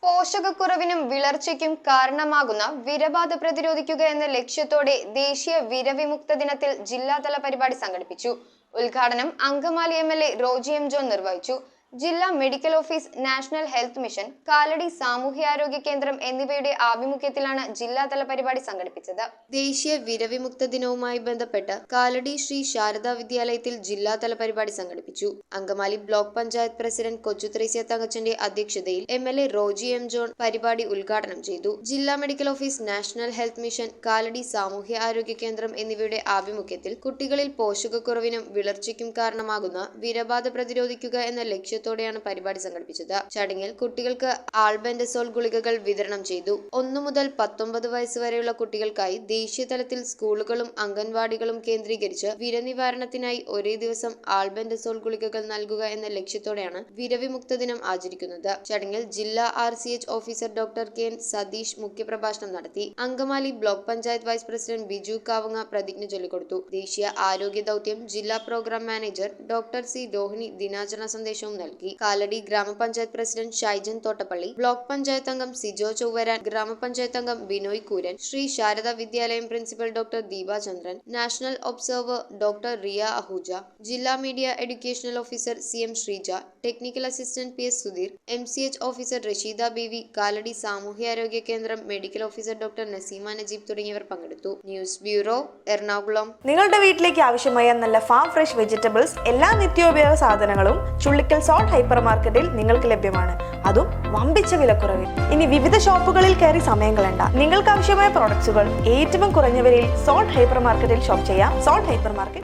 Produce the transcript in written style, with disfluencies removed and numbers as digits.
പോഷകക്കുറവിനും വിളർച്ചയ്ക്കും കാരണമാകുന്ന വിരബാധ പ്രതിരോധിക്കുക എന്ന ലക്ഷ്യത്തോടെ ദേശീയ വിരവിമുക്ത ദിനത്തിൽ ജില്ലാതല പരിപാടി സംഘടിപ്പിച്ചു. ഉദ്ഘാടനം Angamaly MLA Roji M John നിർവഹിച്ചു. ജില്ലാ medical office, national health mission, Kalady സാമൂഹ്യാരോഗ്യ കേന്ദ്രം എന്നിവയുടെ ആഭിമുഖ്യത്തിലാണ് ജില്ലാതല പരിപാടി സംഘടിപ്പിച്ചത്. ദേശീയ വിരവിമുക്ത ദിനവുമായി ബന്ധപ്പെട്ട് കാലടി ശ്രീ ശാരദാ വിദ്യാലയത്തിൽ ജില്ലാതല പരിപാടി സംഘടിപ്പിച്ചു. അങ്കമാലി ബ്ലോക്ക് പഞ്ചായത്ത് പ്രസിഡന്റ് കൊച്ചുത്രേസ്യ തങ്കച്ചന്റെ അധ്യക്ഷതയിൽ എംഎൽഎ റോജി എം ജോൺ പരിപാടി ഉദ്ഘാടനം ചെയ്തു. ജില്ലാ medical office, national health mission, Kalady സാമൂഹ്യ ആരോഗ്യ കേന്ദ്രം എന്നിവയുടെ ആഭിമുഖ്യത്തിൽ കുട്ടികളിൽ പോഷകക്കുറവിനും വിളർച്ചയ്ക്കും കാരണമാകുന്ന വിരബാധ പ്രതിരോധിക്കുക എന്ന ലക്ഷ്യത്തോടെയാണ് പരിപാടി സംഘടിപ്പിച്ചത്. ചടങ്ങിൽ കുട്ടികൾക്ക് ആൽബൻഡസോൾ ഗുളികകൾ വിതരണം ചെയ്തു. 1 മുതൽ 19 വയസ്സ് വരെയുള്ള കുട്ടികൾക്കായി ദേശീയ തലത്തിൽ സ്കൂളുകളും അംഗൻവാടികളും കേന്ദ്രീകരിച്ച് വിരനിവാരണത്തിനായി ഒരേ ദിവസം ആൽബൻഡസോൾ ഗുളികകൾ നൽകുക എന്ന ലക്ഷ്യത്തോടെയാണ് വിരവിമുക്ത ദിനം ആചരിക്കുന്നത്. ചടങ്ങിൽ ജില്ലാ RCH officer doctor K Sathish മുഖ്യപ്രഭാഷണം നടത്തി. Angamaly block panchayat vice president Biju Kavunga പ്രതിജ്ഞ ചൊല്ലിക്കൊടുത്തു. ദേശീയ ആരോഗ്യ ദൗത്യം ജില്ലാ programme manager doctor C Rohini ദിനാചരണ സന്ദേശവും നൽകി. കാലടി ഗ്രാമപഞ്ചായത്ത് പ്രസിഡന്റ് ഷൈജൻ തോട്ടപ്പള്ളി, ബ്ലോക്ക് പഞ്ചായത്ത് അംഗം സിജോ ചൊവ്വരാൻ, ഗ്രാമപഞ്ചായത്ത് അംഗം Binoy Kooran, Sree Sharada Vidyalayam principal doctor Deepa Chandran, national observer doctor Riya Ahuja, ജില്ലാ media educational officer CM Sreeja, technical assistant PS Sudheer, MCH officer Rasheeda Beevi, Kalady സാമൂഹ്യാരോഗ്യ കേന്ദ്രം medical officer doctor Naseema Najeeb തുടങ്ങിയവർ പങ്കെടുത്തു. News bureau, Ernakulam. നിങ്ങളുടെ വീട്ടിലേക്ക് ആവശ്യമായ നല്ല ഫാം ഫ്രഷ് വെജിറ്റബിൾസ്, എല്ലാ നിത്യോപയോഗ സാധനങ്ങളും ചുള്ളിക്കൽ സോൾട്ട് ഹൈപ്പർ മാർക്കറ്റിൽ നിങ്ങൾക്ക് ലഭ്യമാണ്. അതും വമ്പിച്ച വിലക്കുറവിൽ. ഇനി വിവിധ ഷോപ്പുകളിൽ കയറി സമയം കളയണ്ട. നിങ്ങൾക്ക് ആവശ്യമായ പ്രോഡക്ട്സുകൾ ഏറ്റവും കുറഞ്ഞ വിലയിൽ സോൾട്ട് ഹൈപ്പർ മാർക്കറ്റിൽ ഷോപ്പ് ചെയ്യാം. Salt hyper market.